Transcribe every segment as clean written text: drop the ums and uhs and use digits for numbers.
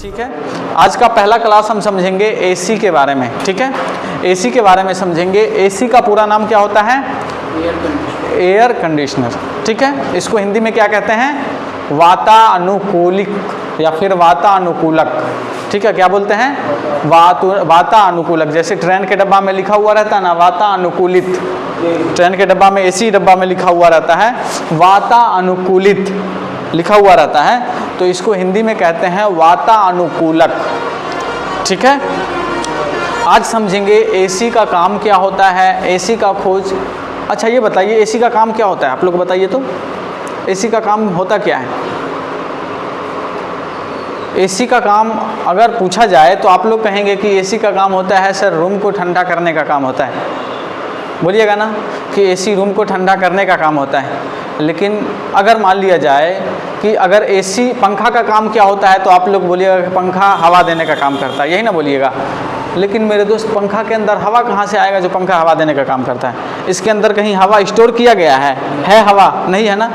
ठीक है, आज का पहला क्लास हम समझेंगे एसी के बारे में। ठीक है, एसी के बारे में समझेंगे। एसी का पूरा नाम क्या होता है? Air conditioner. ठीक है, इसको हिंदी में क्या कहते हैं? वातानुकूलिक या फिर वातानुकूलक। ठीक है, क्या बोलते हैं? वातानुकूलक। जैसे ट्रेन के डब्बा में लिखा हुआ रहता है ना वातानुकूलित, ट्रेन के डब्बा में एसी डब्बा में लिखा हुआ रहता है वातानुकूलित लिखा हुआ रहता है, तो इसको हिंदी में कहते हैं वातानुकूलक। ठीक है, आज समझेंगे एसी का काम क्या होता है, एसी का खोज। अच्छा ये बताइए एसी का काम क्या होता है, आप लोग बताइए तो एसी का काम होता क्या है? एसी का काम अगर पूछा जाए तो आप लोग कहेंगे कि एसी का काम होता है सर रूम को ठंडा करने का काम होता है। बोलिएगा ना कि एसी रूम को ठंडा करने का काम होता है। लेकिन अगर मान लिया जाए कि अगर एसी पंखा का काम क्या होता है तो आप लोग बोलिएगा कि पंखा हवा देने का काम करता है, यही ना बोलिएगा। लेकिन मेरे दोस्त पंखा के अंदर हवा कहाँ से आएगा जो पंखा हवा देने का काम करता है? इसके अंदर कहीं हवा स्टोर किया गया है हवा? नहीं है ना,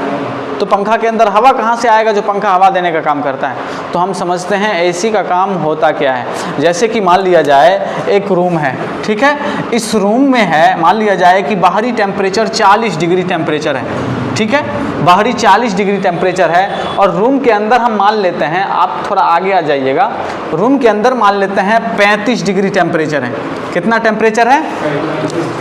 तो पंखा के अंदर हवा कहाँ से आएगा जो पंखा हवा देने का काम करता है? तो हम समझते हैं एसी का काम होता क्या है। जैसे कि मान लिया जाए एक रूम है, ठीक है, इस रूम में है, मान लिया जाए कि बाहरी टेम्परेचर 40 डिग्री टेम्परेचर है। ठीक है, बाहरी 40 डिग्री टेम्परेचर है और रूम के अंदर हम मान लेते हैं, आप थोड़ा आगे आ जाइएगा, रूम के अंदर मान लेते हैं 35 डिग्री टेम्परेचर है। कितना टेम्परेचर है?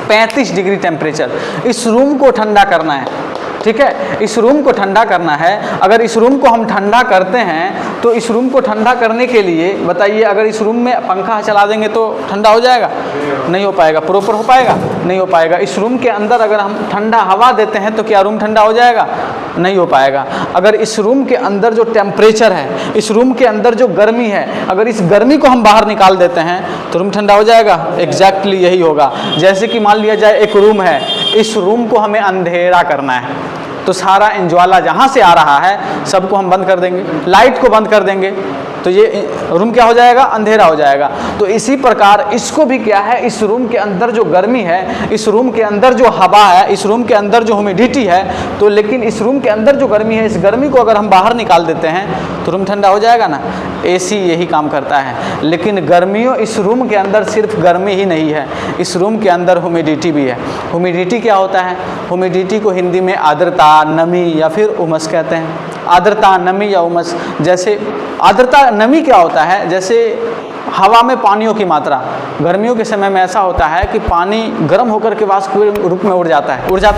35 डिग्री टेम्परेचर। इस रूम को ठंडा करना है। ठीक है, इस रूम को ठंडा करना है। अगर इस रूम को हम ठंडा करते हैं तो इस रूम को ठंडा करने के लिए बताइए, अगर इस रूम में पंखा चला देंगे तो ठंडा हो जाएगा? नहीं हो पाएगा। प्रॉपर हो पाएगा? नहीं हो पाएगा। इस रूम के अंदर अगर हम ठंडा हवा देते हैं तो क्या रूम ठंडा हो जाएगा? नहीं हो पाएगा। अगर इस रूम के अंदर जो टेम्परेचर है, इस रूम के अंदर जो गर्मी है, अगर इस गर्मी को हम बाहर निकाल देते हैं तो रूम ठंडा हो जाएगा? एग्जैक्टली यही होगा। जैसे कि मान लिया जाए एक रूम है, इस रूम को हमें अंधेरा करना है, तो सारा इंज्वाला जहाँ से आ रहा है सबको हम बंद कर देंगे, लाइट को बंद कर देंगे, तो ये रूम क्या हो जाएगा? अंधेरा हो जाएगा। तो इसी प्रकार इसको भी क्या है, इस रूम के अंदर जो गर्मी है, इस रूम के अंदर जो हवा है, इस रूम के अंदर जो ह्यूमिडिटी है, तो लेकिन इस रूम के अंदर जो गर्मी है, इस गर्मी को अगर हम बाहर निकाल देते हैं तो रूम ठंडा हो जाएगा ना। एसी यही काम करता है। लेकिन गर्मियों इस रूम के अंदर सिर्फ गर्मी ही नहीं है, इस रूम के अंदर ह्यूमिडिटी भी है। ह्यूमिडिटी क्या होता है? ह्यूमिडिटी को हिंदी में आर्द्रता, नमी या फिर उमस कहते हैं। आर्द्रता, नमी या उमस। जैसे आर्द्रता, नमी क्या होता है? जैसे हवा में पानियों की मात्रा, गर्मियों के समय में ऐसा होता है कि पानी गर्म होकर के वाष्प के रूप में उड़ जाता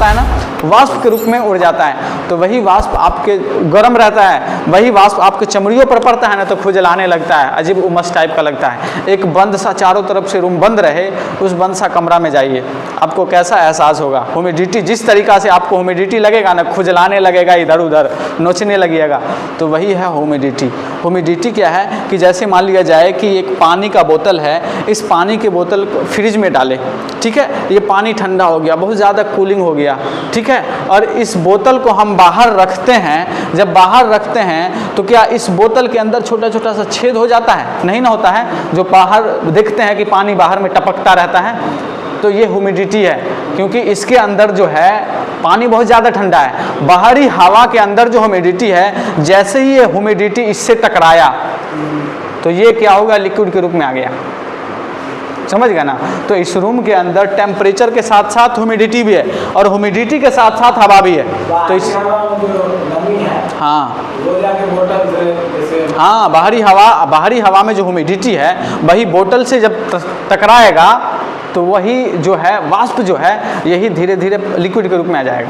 है ना, वाष्प के रूप में उड़ जाता है। तो वही वाष्प आपके गर्म रहता है, वही वाष्प आपके चमड़ियों पर पड़ता है ना तो खुजलाने लगता है, अजीब उमस टाइप का लगता है। एक बंद सा, चारों तरफ से रूम बंद रहे, उस बंद सा कमरा में जाइए, आपको कैसा एहसास होगा? ह्यूमिडिटी जिस तरीका से आपको ह्यूमिडिटी लगेगा ना, खुजलाने लगेगा, इधर उधर नोचने लगेगा, तो वही है ह्यूमिडिटी। ह्यूमिडिटी क्या है कि जैसे मान लिया जाए कि एक पानी का बोतल है, इस पानी के बोतल को फ्रिज में डालें, ठीक है, ये पानी ठंडा हो गया, बहुत ज़्यादा कूलिंग हो गया, ठीक है, और इस बोतल को हम बाहर रखते हैं। जब बाहर रखते हैं तो क्या इस बोतल के अंदर छोटा छोटा सा छेद हो जाता है? नहीं ना होता है। जो बाहर देखते हैं कि पानी बाहर में टपकता रहता है, तो ये ह्यूमिडिटी है, क्योंकि इसके अंदर जो है पानी बहुत ज़्यादा ठंडा है। बाहरी हवा के अंदर जो ह्यूमिडिटी है, जैसे ही ये ह्यूमिडिटी इससे टकराया तो ये क्या होगा? लिक्विड के रूप में आ गया। समझ गया ना? तो इस रूम के अंदर टेम्परेचर के साथ साथ ह्यूमिडिटी भी है और ह्यूमिडिटी के साथ साथ हवा भी है। तो इस हाँ, बाहरी हवा में जो ह्यूमिडिटी है वही बोतल से जब टकराएगा तो वही जो है वाष्प जो है यही धीरे धीरे लिक्विड के रूप में आ जाएगा।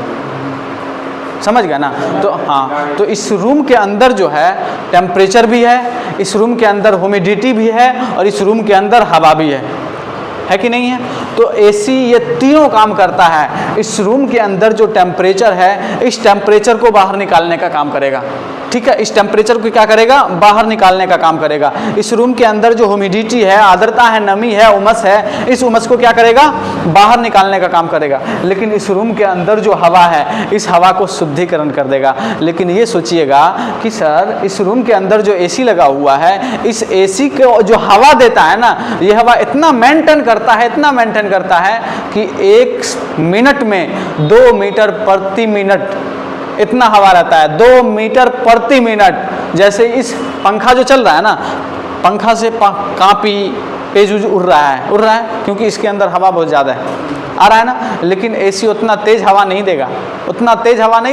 समझ गया ना? तो हाँ, तो इस रूम के अंदर जो है टेम्परेचर भी है, इस रूम के अंदर ह्यूमिडिटी भी है और इस रूम के अंदर हवा भी है कि नहीं है? तो एसी ये तीनों काम करता है। इस रूम के अंदर जो टेम्परेचर है, इस टेम्परेचर को बाहर निकालने का काम करेगा। ठीक है, इस टेम्परेचर को क्या करेगा? बाहर निकालने का काम करेगा। इस रूम के अंदर जो ह्यूमिडिटी है, आर्द्रता है, नमी है, उमस है, इस उमस को क्या करेगा? बाहर निकालने का काम करेगा। लेकिन इस रूम के अंदर जो हवा है, इस हवा को शुद्धिकरण कर देगा। लेकिन ये सोचिएगा कि सर इस रूम के अंदर जो एसी लगा हुआ है, इस एसी को जो हवा देता है ना, ये हवा इतना मेंटेन करता है कि 1 मिनट में 2 मीटर प्रति मिनट इतना हवा रहता है। 2 मीटर प्रति मिनट। जैसे इस पंखा जो चल रहा है ना, पंखा से कापी पेज उड़ रहा है क्योंकि इसके अंदर हवा बहुत ज़्यादा है, आ रहा है ना। लेकिन एसी उतना तेज हवा नहीं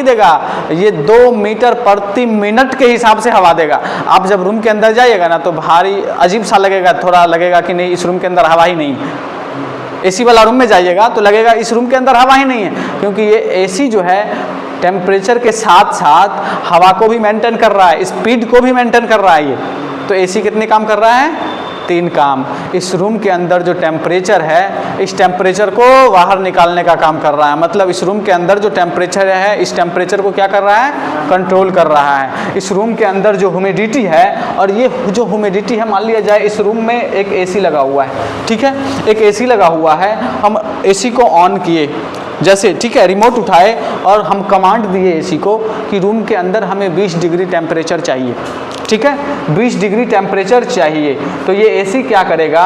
देगा, ये 2 मीटर प्रति मिनट के हिसाब से हवा देगा। आप जब रूम के अंदर जाइएगा ना तो भारी अजीब सा लगेगा, थोड़ा लगेगा कि नहीं इस रूम के अंदर हवा ही नहीं है। एसी वाला रूम में जाइएगा तो लगेगा इस रूम के अंदर हवा ही नहीं है, क्योंकि ये एसी जो है टेम्परेचर के साथ साथ हवा को भी मेंटेन कर रहा है, स्पीड को भी मेंटेन कर रहा है ये। तो एसी कितने काम कर रहा है? 3 काम। इस रूम के अंदर जो टेम्परेचर है, इस टेम्परेचर को बाहर निकालने का काम कर रहा है। मतलब इस रूम के अंदर जो टेम्परेचर है, इस टेम्परेचर को क्या कर रहा है? कंट्रोल कर रहा है। इस रूम के अंदर जो ह्यूमिडिटी है, और ये जो ह्यूमिडिटी है, मान लिया जाए इस रूम में एक एसी लगा हुआ है, ठीक है, एक एसी लगा हुआ है, हम एसी को ऑन किए जैसे, ठीक है, रिमोट उठाए और हम कमांड दिए एसी को कि रूम के अंदर हमें 20 डिग्री टेम्परेचर चाहिए, ठीक है, 20 डिग्री टेम्परेचर चाहिए। तो ये एसी क्या करेगा?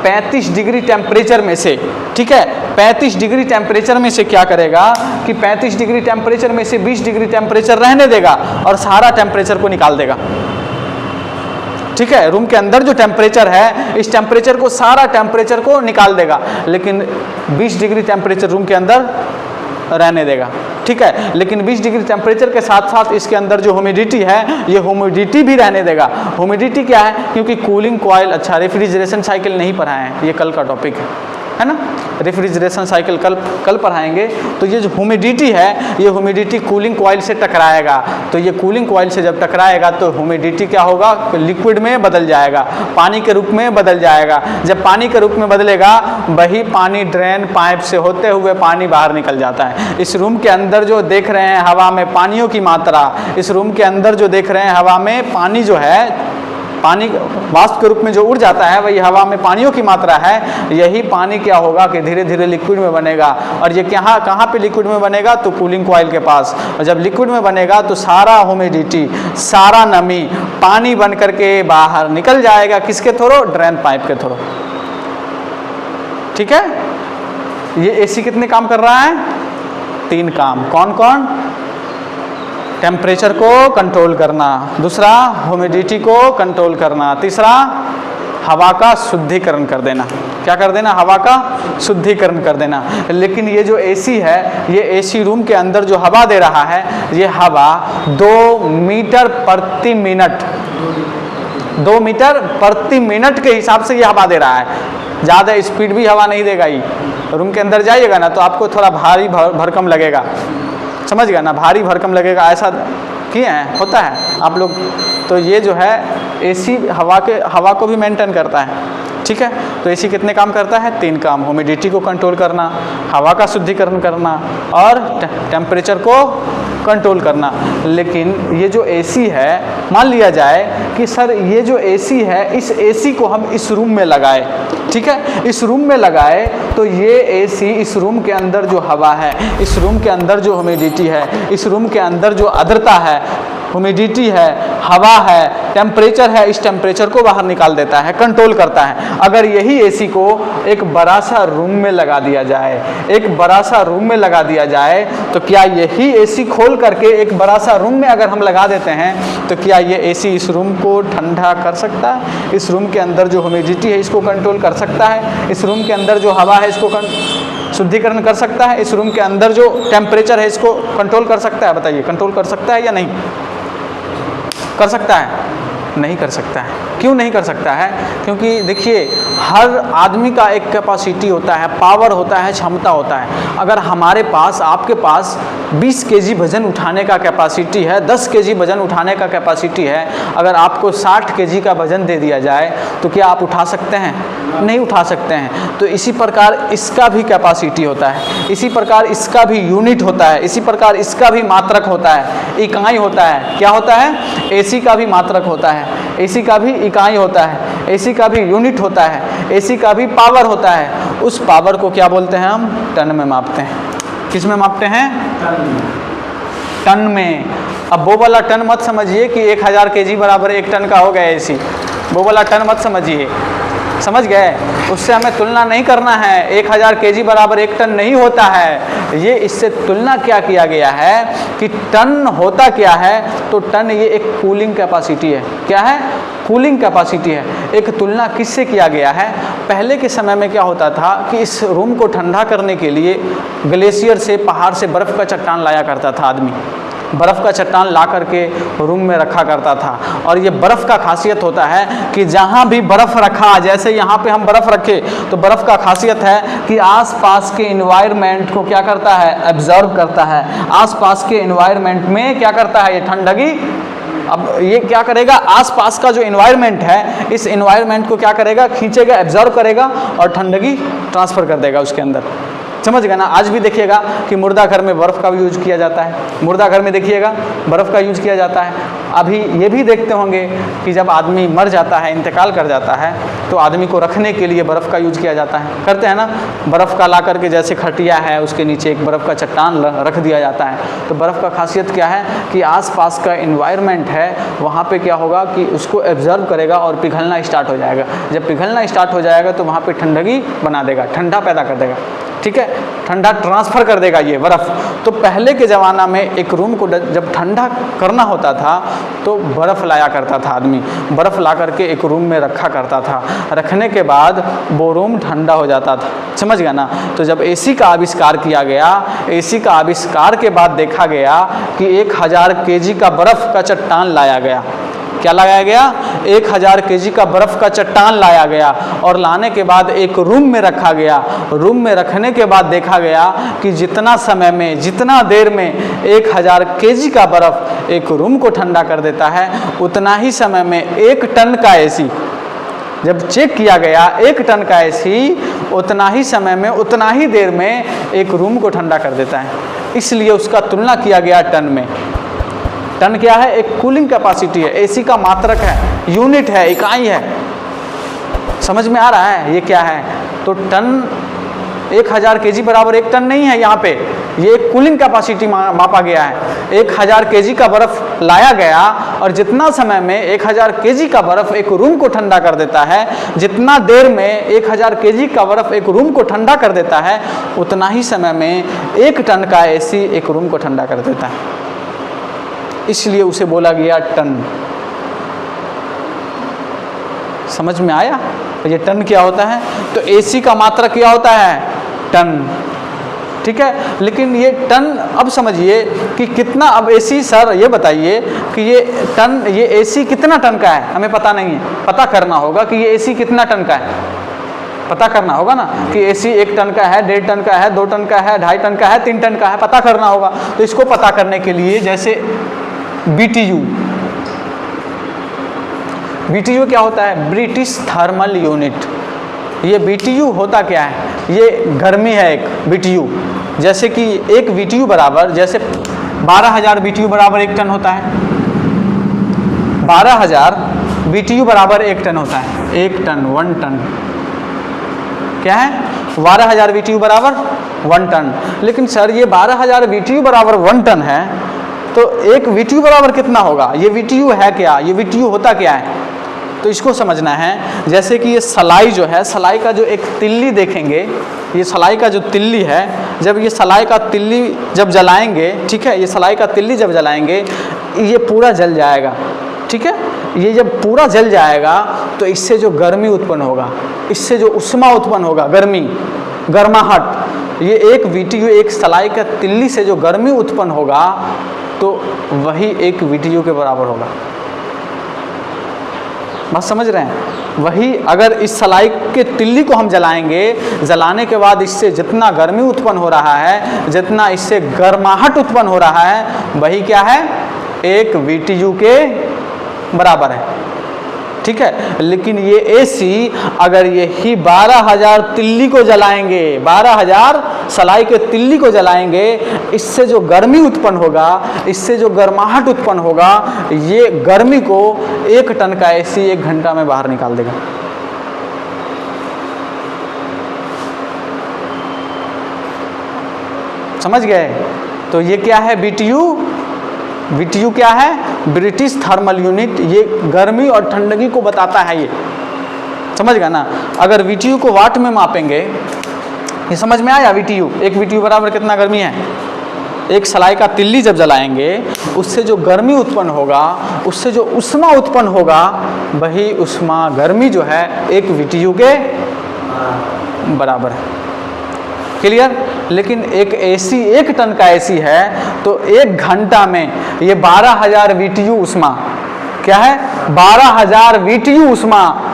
35 डिग्री टेम्परेचर में से, ठीक है, 35 डिग्री टेम्परेचर में से क्या करेगा कि 35 डिग्री टेम्परेचर में से 20 डिग्री टेम्परेचर रहने देगा और सारा टेम्परेचर को निकाल देगा, ठीक है। रूम के अंदर जो टेम्परेचर है, इस टेम्परेचर को, सारा टेम्परेचर को निकाल देगा, लेकिन 20 डिग्री टेम्परेचर रूम के अंदर रहने देगा, ठीक है। लेकिन 20 डिग्री टेम्परेचर के साथ साथ इसके अंदर जो ह्यूमिडिटी है, ये ह्यूमिडिटी भी रहने देगा। ह्यूमिडिटी क्या है? क्योंकि कूलिंग कॉइल, अच्छा रेफ्रिजरेशन साइकिल नहीं पढ़ाए हैं, ये कल का टॉपिक है ना, रेफ्रिजरेशन साइकिल कल पढ़ाएंगे। तो ये जो ह्यूमिडिटी है, ये ह्यूमिडिटी कूलिंग कॉइल से टकराएगा। तो ये कूलिंग कॉइल से जब टकराएगा तो ह्यूमिडिटी क्या होगा? लिक्विड में बदल जाएगा, पानी के रूप में बदल जाएगा। जब पानी के रूप में बदलेगा, वही पानी ड्रेन पाइप से होते हुए पानी बाहर निकल जाता है। इस रूम के अंदर जो देख रहे हैं हवा में पानियों की मात्रा, इस रूम के अंदर जो देख रहे हैं हवा में पानी जो है, पानी वाष्प के रूप में जो उड़ जाता है, वही हवा में पानियों की मात्रा है। यही पानी क्या होगा कि धीरे धीरे लिक्विड में बनेगा। और ये कहाँ पे लिक्विड में बनेगा? तो कूलिंग कॉइल के पास। और जब लिक्विड में बनेगा तो सारा ह्यूमिडिटी, सारा नमी पानी बन करके बाहर निकल जाएगा। किसके थ्रू? ड्रेन पाइप के थ्रू, ठीक है। ये एसी कितने काम कर रहा है? 3 काम। कौन कौन? टेम्परेचर को कंट्रोल करना, दूसरा ह्यूमिडिटी को कंट्रोल करना, तीसरा हवा का शुद्धिकरण कर देना। क्या कर देना? हवा का शुद्धिकरण कर देना। लेकिन ये जो एसी है, ये एसी रूम के अंदर जो हवा दे रहा है, ये हवा 2 मीटर प्रति मिनट, 2 मीटर प्रति मिनट के हिसाब से ये हवा दे रहा है। ज़्यादा स्पीड भी हवा नहीं देगा। ये रूम के अंदर जाइएगा ना तो आपको थोड़ा भारी भरकम लगेगा, समझ गया ना, भारी भरकम लगेगा। ऐसा किए हैं, होता है आप लोग। तो ये जो है एसी हवा को भी मेंटेन करता है, ठीक है। तो एसी कितने काम करता है? 3 काम। ह्यूमिडिटी को कंट्रोल करना, हवा का शुद्धिकरण करना और टेम्परेचर को कंट्रोल करना। लेकिन ये जो एसी है, मान लिया जाए कि सर ये जो एसी है, इस एसी को हम इस रूम में लगाए, ठीक है, इस रूम में लगाए तो ये एसी, इस रूम के अंदर जो हवा है, इस रूम के अंदर जो ह्यूमिडिटी है, इस रूम के अंदर जो आर्द्रता है, ह्यूमिडिटी है, हवा है, टेम्परेचर है, इस टेम्परेचर को बाहर निकाल देता है, कंट्रोल करता है। अगर यही एसी को एक बड़ा सा रूम में लगा दिया जाए, एक बड़ा सा रूम में लगा दिया जाए, तो क्या यही एसी खोल करके एक बड़ा सा रूम में अगर हम लगा देते हैं, तो क्या ये एसी इस रूम को ठंडा कर सकता है? इस रूम के अंदर जो ह्यूमिडिटी है इसको कंट्रोल कर सकता है? इस रूम के अंदर जो हवा है इसको शुद्धिकरण कर सकता है? इस रूम के अंदर जो टेम्परेचर है इसको कंट्रोल कर सकता है? बताइए, कंट्रोल कर सकता है या नहीं कर सकता है? नहीं कर सकता है। क्यों नहीं कर सकता है? क्योंकि देखिए, हर आदमी का एक कैपेसिटी होता है, पावर होता है, क्षमता होता है। अगर हमारे पास, आपके पास 20 केजी वजन उठाने का कैपेसिटी है, 10 केजी वजन उठाने का कैपेसिटी है, अगर आपको 60 केजी का वजन दे दिया जाए तो क्या आप उठा सकते हैं? नहीं उठा सकते हैं। तो इसी प्रकार इसका भी कैपेसिटी होता है, इसी प्रकार इसका भी यूनिट होता है, इसी प्रकार इसका भी मात्रक होता है, इकाई होता है। क्या होता है? एसी का भी मात्रक होता है, एसी का भी इकाई होता है, एसी का भी यूनिट होता है, एसी का भी पावर होता है। उस पावर को क्या बोलते हैं? हम टन में मापते हैं। किस में मापते हैं? टन में। अब वो वाला टन मत समझिए कि 1000 केजी बराबर 1 टन का हो गया एसी, वो वाला टन मत समझिए, समझ गए? उससे हमें तुलना नहीं करना है। 1000 केजी बराबर 1 टन नहीं होता है। ये इससे तुलना क्या किया गया है कि टन होता क्या है, तो टन ये एक कूलिंग कैपेसिटी है। क्या है? कूलिंग कैपेसिटी है। एक तुलना किससे किया गया है? पहले के समय में क्या होता था कि इस रूम को ठंडा करने के लिए ग्लेशियर से, पहाड़ से बर्फ़ का चट्टान लाया करता था आदमी। बर्फ़ का चट्टान ला करके रूम में रखा करता था। और ये बर्फ़ का खासियत होता है कि जहाँ भी बर्फ़ रखा, जैसे यहाँ पे हम बर्फ़ रखे, तो बर्फ़ का खासियत है कि आसपास के इन्वायरमेंट को क्या करता है? एब्जॉर्ब करता है। आसपास के इन्वायरमेंट में क्या करता है? ये ठंडगी। अब ये क्या करेगा? आसपास का जो इन्वायरमेंट है, इस इन्वायरमेंट को क्या करेगा? खींचेगा, एब्जॉर्ब करेगा और ठंडगी ट्रांसफ़र कर देगा उसके अंदर। समझ गए ना? आज भी देखिएगा कि मुर्दा घर में बर्फ़ का भी यूज किया जाता है। मुर्दा घर में देखिएगा बर्फ़ का यूज किया जाता है। अभी ये भी देखते होंगे कि जब आदमी मर जाता है, इंतकाल कर जाता है, तो आदमी को रखने के लिए बर्फ़ का यूज किया जाता है। करते हैं ना? बर्फ़ का ला करके, जैसे खटिया है उसके नीचे एक बर्फ़ का चट्टान रख दिया जाता है। तो बर्फ़ का खासियत क्या है कि आसपास का इन्वायरमेंट है, वहाँ पे क्या होगा कि उसको एब्जर्व करेगा और पिघलना स्टार्ट हो जाएगा। जब पिघलना स्टार्ट हो जाएगा तो वहाँ पे ठंडगी बना देगा, ठंडा पैदा कर देगा। ठीक है? ठंडा ट्रांसफ़र कर देगा ये बर्फ़। तो पहले के ज़माना में एक रूम को जब ठंडा करना होता था तो बर्फ़ लाया करता था आदमी। बर्फ़ ला करके एक रूम में रखा करता था। रखने के बाद वो रूम ठंडा हो जाता था। समझ गया ना? तो जब एसी का आविष्कार किया गया, एसी का आविष्कार के बाद देखा गया कि 1000 केजी का बर्फ़ का चट्टान लाया गया। क्या लगाया गया? 1000 केजी का बर्फ़ का चट्टान लाया गया और लाने के बाद एक रूम में रखा गया। रूम में रखने के बाद देखा गया कि जितना समय में, जितना देर में 1000 केजी का बर्फ़ एक रूम को ठंडा कर देता है, उतना ही समय में 1 टन का एसी, जब चेक किया गया 1 टन का एसी उतना ही समय में, उतना ही देर में एक रूम को ठंडा कर देता है। इसलिए उसका तुलना किया गया टन में। टन क्या है? एक कूलिंग कैपेसिटी है, एसी का मात्रक है, यूनिट है, इकाई है। समझ में आ रहा है ये क्या है? तो टन 1000 केजी बराबर 1 टन नहीं है। यहाँ पे ये एक कूलिंग कैपेसिटी मापा गया है। 1000 केजी का बर्फ़ लाया गया और जितना समय में 1000 केजी का बर्फ़ एक रूम को ठंडा कर देता है, जितना देर में 1000 केजी का बर्फ़ एक रूम को ठंडा कर देता है, उतना ही समय में 1 टन का एसी एक रूम को ठंडा कर देता है। इसलिए उसे बोला गया टन। समझ में आया? ये टन क्या होता है? तो एसी का मात्रा क्या होता है? टन। ठीक है? लेकिन ये टन, अब समझिए कि कितना, अब एसी, सर ये बताइए कि ये टन, ये एसी कितना टन का है? हमें पता नहीं है। पता करना होगा कि ये एसी कितना टन का है। पता करना होगा ना कि एसी 1 टन का है, 1.5 टन का है, 2 टन का है, 2.5 टन का है, 3 टन का है। पता करना होगा। तो इसको पता करने के लिए जैसे BTU, BTU क्या होता है? British thermal unit. ये BTU होता क्या है? ये गर्मी है एक BTU। जैसे कि एक BTU बराबर, जैसे 12,000 BTU बराबर 1 टन होता है। 12,000 BTU बराबर 1 टन होता है। 1 टन, 1 टन क्या है? 12,000 BTU बराबर 1 टन। लेकिन सर ये 12,000 BTU बराबर 1 टन है, तो एक BTU बराबर कितना होगा? ये BTU है क्या? ये BTU होता क्या है? तो इसको समझना है। जैसे कि ये सलाई जो है, सलाई का जो एक तिल्ली देखेंगे, ये सलाई का जो तिल्ली है, जब ये सलाई का तिल्ली जब जलाएंगे, ठीक है, ये सलाई का तिल्ली जब जलाएंगे, ये पूरा जल जाएगा। ठीक है? ये जब पूरा जल जाएगा तो इससे जो गर्मी उत्पन्न होगा, इससे जो उष्मा उत्पन्न होगा, गर्मी, गर्माहट, ये एक BTU, एक सलाई का तिल्ली से जो गर्मी उत्पन्न होगा, तो वही एक BTU के बराबर होगा। बात समझ रहे हैं? वही अगर इस सलाई के तिल्ली को हम जलाएंगे, जलाने के बाद इससे जितना गर्मी उत्पन्न हो रहा है, जितना इससे गर्माहट उत्पन्न हो रहा है, वही क्या है? एक BTU के बराबर है। ठीक है? लेकिन ये एसी अगर यही 12,000 तिल्ली को जलाएंगे, 12,000 सलाई के तिल्ली को जलाएंगे, इससे जो गर्मी उत्पन्न होगा, इससे जो गर्माहट उत्पन्न होगा, ये गर्मी को 1 टन का एसी 1 घंटा में बाहर निकाल देगा। समझ गए? तो ये क्या है? BTU। BTU क्या है? British thermal unit. ये गर्मी और ठंडगी को बताता है। ये समझ गया ना? अगर BTU को वाट में मापेंगे, ये समझ में आया? VTU, एक VTU बराबर कितना गर्मी है? एक सलाई का तिल्ली जब जलाएंगे उससे जो गर्मी उत्पन्न होगा, उससे जो उष्मा उत्पन्न होगा, वही उष्मा गर्मी जो है एक VTU के बराबर है। क्लियर? लेकिन एक AC, 1 टन का AC है तो 1 घंटा में ये 12,000 VTU उष्मा, क्या है? 12,000 VTU उष्मा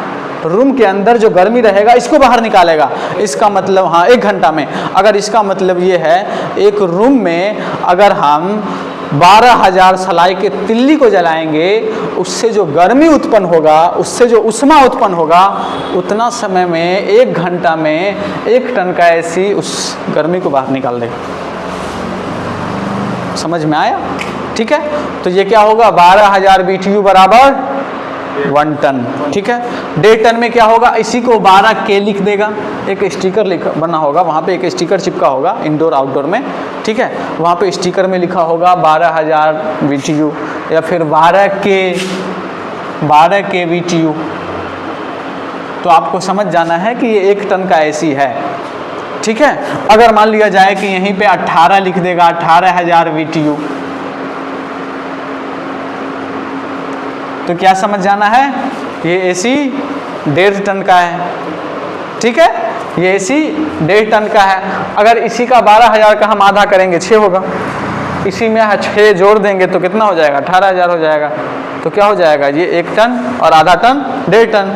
रूम के अंदर जो गर्मी रहेगा इसको बाहर निकालेगा। इसका मतलब हाँ 1 घंटा में, अगर इसका मतलब ये है एक रूम में अगर हम 12,000 सलाई के तिल्ली को जलाएंगे, उससे जो गर्मी उत्पन्न होगा, उससे जो उष्मा उत्पन्न होगा, उतना समय में 1 घंटा में 1 टन का AC उस गर्मी को बाहर निकाल देगा। समझ में आया? ठीक है, तो ये क्या होगा? 12,000 BTU बराबर 1 टन। ठीक है, 1.5 टन में क्या होगा? इसी को 12 K लिख देगा, एक स्टिकर बना होगा, वहाँ पे एक स्टिकर चिपका होगा इंडोर आउटडोर में। ठीक है, वहाँ पे स्टिकर में लिखा होगा 12,000 BTU या फिर 12 K BTU। तो आपको समझ जाना है कि ये 1 टन का AC है। ठीक है, अगर मान लिया जाए कि यहीं पे 18 लिख देगा, 18,000 BTU, तो क्या समझ जाना है? ये AC 1.5 टन का है। ठीक है, ये AC 1.5 टन का है। अगर इसी का 12,000 का हम आधा करेंगे 6 होगा, इसी में 6 जोड़ देंगे तो कितना हो जाएगा? 18,000 हो जाएगा। तो क्या हो जाएगा? ये 1 टन और आधा टन 1.5 टन।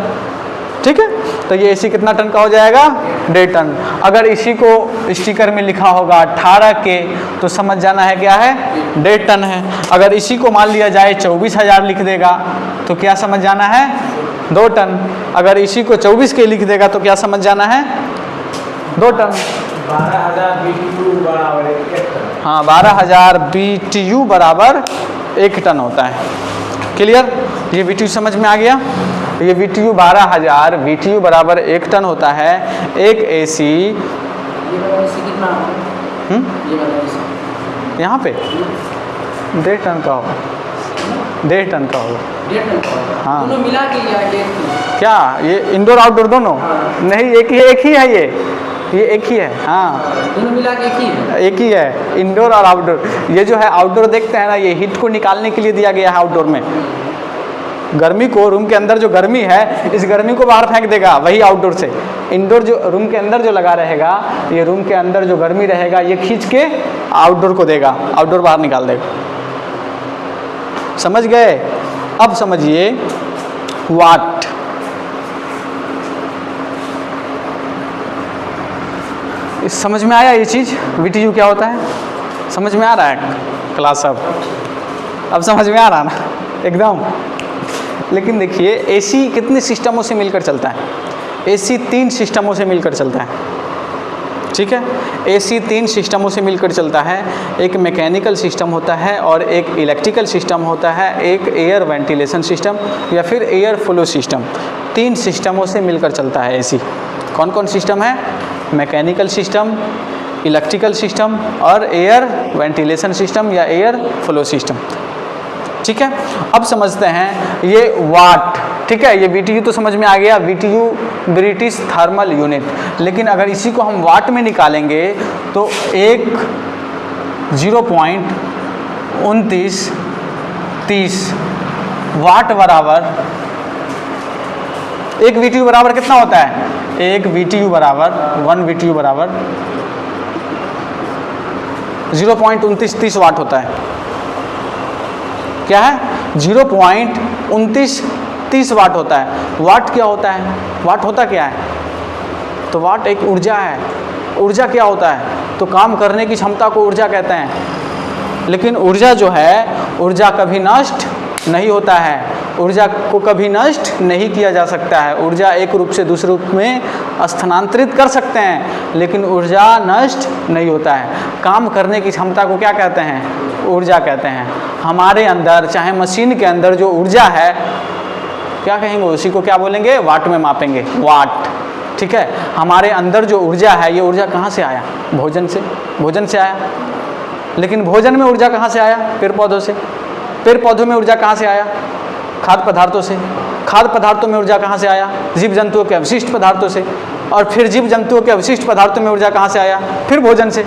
ठीक है, तो ये AC कितना टन का हो जाएगा? 1.5 टन। अगर इसी को स्टिकर में लिखा होगा 18 K तो समझ जाना है क्या है? 1.5 टन है। अगर इसी को मान लिया जाए 24,000 लिख देगा तो क्या समझ जाना है? 2 टन। अगर इसी को 24 K लिख देगा तो क्या समझ जाना है? 2 टन। 12,000 BTU बराबर 1 टन। हाँ, 12,000 BTU बराबर 1 टन होता है। क्लियर? ये BTU समझ में आ गया? ये BTU 12,000 BTU बराबर 1 टन होता है। एक AC कितना? यहाँ पे 1.5 टन का होगा, 1.5 टन का होगा। 1.5 टन का होगा। हाँ, दोनों मिला के क्या ये इंडोर आउटडोर दोनों? नहीं, एक ही है ये एक ही है। हाँ, दोनों मिला के एक ही है, इंडोर और आउटडोर। ये जो है आउटडोर देखते हैं ना, ये हीट को निकालने के लिए दिया गया है आउटडोर में। गर्मी को, रूम के अंदर जो गर्मी है, इस गर्मी को बाहर फेंक देगा, वही आउटडोर से। इंडोर जो रूम के अंदर जो लगा रहेगा, ये रूम के अंदर जो गर्मी रहेगा ये खींच के आउटडोर को देगा, आउटडोर बाहर निकाल देगा। समझ गए? अब समझिए वाट। इस समझ में आया ये चीज़? VTU क्या होता है? समझ में आ रहा है क्लास? अब समझ में आ रहा ना एकदम? लेकिन देखिए AC कितने सिस्टमों से मिलकर चलता है? AC 3 सिस्टमों से मिलकर चलता है। ठीक है, AC 3 सिस्टमों से मिलकर चलता है। एक मैकेनिकल सिस्टम होता है और एक इलेक्ट्रिकल सिस्टम होता है, एक एयर वेंटिलेशन सिस्टम या फिर एयर फ्लो सिस्टम। 3 सिस्टमों से मिलकर चलता है AC। कौन कौन सिस्टम है? मैकेनिकल सिस्टम, इलेक्ट्रिकल सिस्टम और एयर वेंटिलेशन सिस्टम या एयर फ्लो सिस्टम। ठीक है, अब समझते हैं ये वाट। ठीक है, ये BTU तो समझ में आ गया, BTU ब्रिटिश थर्मल यूनिट। लेकिन अगर इसी को हम वाट में निकालेंगे तो 0.2930 वाट बराबर, एक BTU बराबर कितना होता है? एक BTU बराबर 1 BTU बराबर 0.2930 वाट होता है। क्या है? 0.2930 वाट होता है। वाट क्या होता है? वाट होता क्या है? तो वाट एक ऊर्जा है। ऊर्जा क्या होता है? तो काम करने की क्षमता को ऊर्जा कहते हैं। लेकिन ऊर्जा जो है, ऊर्जा कभी नष्ट नहीं होता है, ऊर्जा को कभी नष्ट नहीं किया जा सकता है। ऊर्जा एक रूप से दूसरे रूप में स्थानांतरित कर सकते हैं, लेकिन ऊर्जा नष्ट नहीं होता है। काम करने की क्षमता को क्या कहते हैं? ऊर्जा कहते हैं। हमारे अंदर चाहे मशीन के अंदर जो ऊर्जा है, क्या कहेंगे? उसी को क्या बोलेंगे? वाट में मापेंगे, वाट। ठीक है, हमारे अंदर जो ऊर्जा है, ये ऊर्जा कहाँ से आया? भोजन से, भोजन से आया। लेकिन भोजन में ऊर्जा कहाँ से आया? पेड़ पौधों से। पेड़ पौधों में ऊर्जा कहाँ से आया? खाद्य पदार्थों से। खाद्य पदार्थों में ऊर्जा कहाँ से आया? जीव जंतुओं के अवशिष्ट पदार्थों से। और फिर जीव जंतुओं के अवशिष्ट पदार्थों में ऊर्जा कहाँ से आया? फिर भोजन से।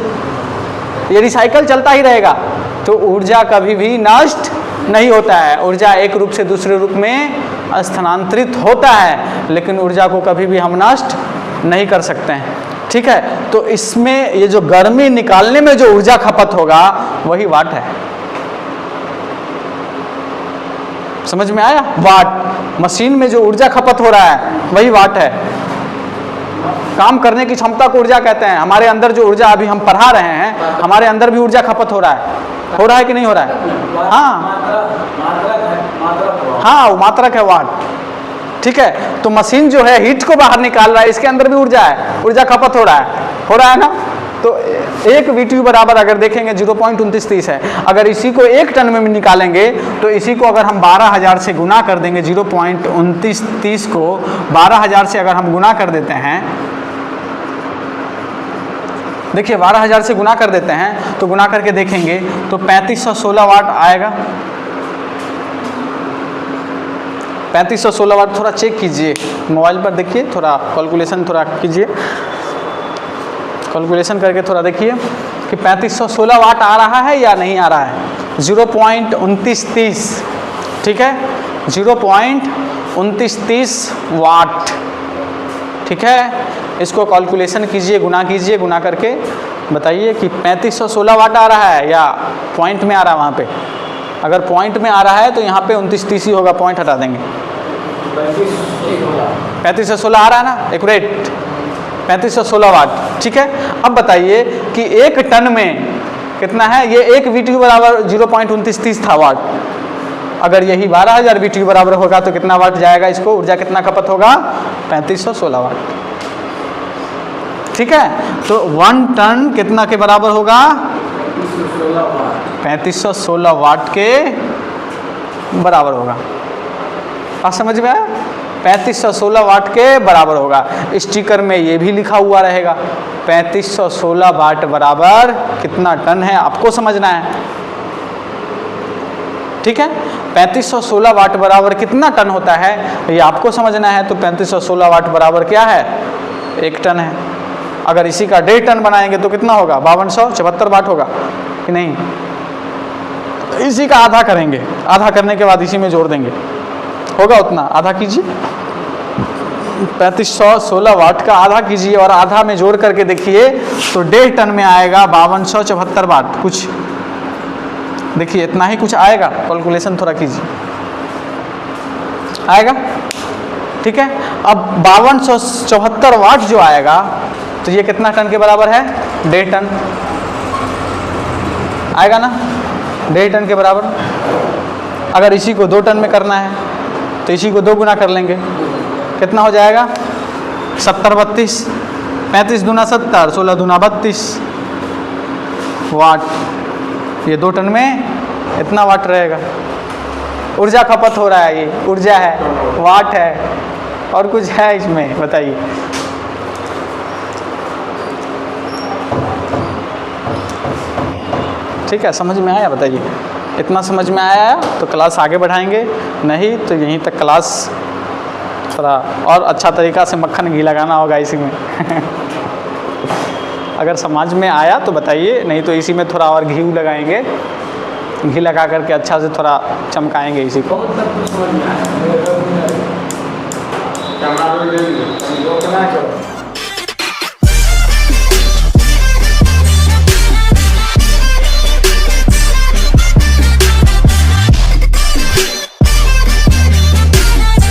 ये रिसाइकल चलता ही रहेगा। तो ऊर्जा कभी भी नष्ट नहीं होता है, ऊर्जा एक रूप से दूसरे रूप में स्थानांतरित होता है, लेकिन ऊर्जा को कभी भी हम नष्ट नहीं कर सकते हैं। ठीक है, तो इसमें ये जो गर्मी निकालने में जो ऊर्जा खपत होगा वही वाट है। समझ में आया? वाट, मशीन में जो ऊर्जा खपत हो रहा है वही वाट है। काम करने की क्षमता को ऊर्जा कहते हैं। हमारे अंदर जो ऊर्जा अभी हम पढ़ा रहे हैं, हमारे अंदर भी ऊर्जा खपत हो रहा है कि नहीं हो रहा है? हाँ हाँ, वो मात्रक है वाट। ठीक है, तो मशीन जो है हीट को बाहर निकाल रहा है, इसके अंदर भी ऊर्जा है, ऊर्जा खपत हो रहा है ना। तो एक BTU बराबर अगर देखेंगे 0.2930 है। अगर इसी को 1 टन में निकालेंगे तो इसी को अगर हम 12,000 से गुना कर देंगे, 0.2930 को 12,000 से अगर हम गुना कर देते हैं, देखिए 12,000 से गुना कर देते हैं तो गुना करके देखेंगे तो 3516 वाट आएगा। 3516 वाट। थोड़ा चेक कीजिए मोबाइल पर, देखिए थोड़ा कैलकुलेशन थोड़ा कीजिए, कैलकुलेशन करके थोड़ा देखिए कि 3516 वाट आ रहा है या नहीं आ रहा है। 0.2930, ठीक है, 0.2930 वाट। ठीक है, इसको कैलकुलेशन कीजिए, गुना कीजिए, गुना करके बताइए कि 3516 वाट आ रहा है या पॉइंट में आ रहा है वहाँ पे। अगर पॉइंट में आ रहा है तो यहाँ पे 2930 ही होगा, पॉइंट हटा देंगे। 3516 आ रहा है ना, एक्यूरेट 3516 वाट। ठीक है, अब बताइए कि 1 टन में कितना है? ये 1 BTU बराबर 0.2930 था वाट। अगर यही 12,000 BTU बराबर होगा तो कितना वाट जाएगा? इसको ऊर्जा कितना खपत होगा? 3516 वाट। ठीक है, तो 1 टन कितना के बराबर होगा? 3516 वाट के बराबर होगा। आप समझ में आया? 3516 वाट के बराबर होगा। स्टिकर में ये भी लिखा हुआ रहेगा 3516 वाट बराबर कितना टन है, आपको समझना है। ठीक है, 3516 वाट बराबर कितना टन होता है ये आपको समझना है। तो 3516 वाट बराबर क्या है? 1 टन है। अगर इसी का 1.5 टन बनाएंगे तो कितना होगा? 5274 वाट होगा कि नहीं? तो इसी का आधा करेंगे, आधा करने के बाद इसी में जोड़ देंगे, होगा उतना। आधा कीजिए, 3516 वाट का आधा कीजिए और आधा में जोड़ करके देखिए तो 1.5 टन में आएगा 5274 वाट। कुछ देखिए इतना ही कुछ आएगा, कैलकुलेशन थोड़ा कीजिए, आएगा। ठीक है, अब 5274 वाट जो आएगा तो ये कितना टन के बराबर है? 1.5 टन आएगा ना, 1.5 टन के बराबर। अगर इसी को 2 टन में करना है तो इसी को 2 गुना कर लेंगे, कितना हो जाएगा? 70 32, 35 दूना 70, 16 दूना 32 वाट। ये 2 टन में इतना वाट रहेगा। ऊर्जा खपत हो रहा है, ये ऊर्जा है, वाट है, और कुछ है इसमें बताइए? ठीक है, समझ में आया? बताइए, इतना समझ में आया तो क्लास आगे बढ़ाएंगे, नहीं तो यहीं तक क्लास थोड़ा और अच्छा तरीका से मक्खन घी लगाना होगा इसी में। अगर समझ में आया तो बताइए, नहीं तो इसी में थोड़ा और घी लगाएंगे, घी लगा करके अच्छा से थोड़ा चमकाएंगे इसी को।